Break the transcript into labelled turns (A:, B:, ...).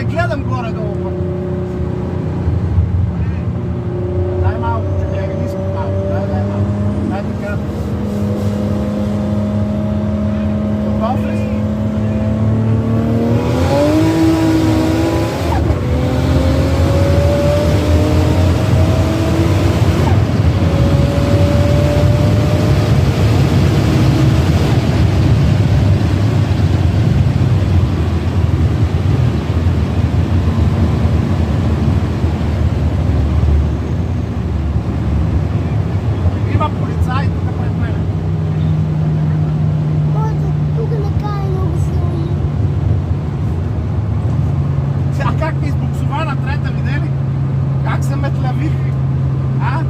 A: те гледам горе-долу. Дай малко, че не ниско малко. Дай малко. Дай така. Готов ли си? Как ми избуксова на трета, видели? Как се метлявих? А?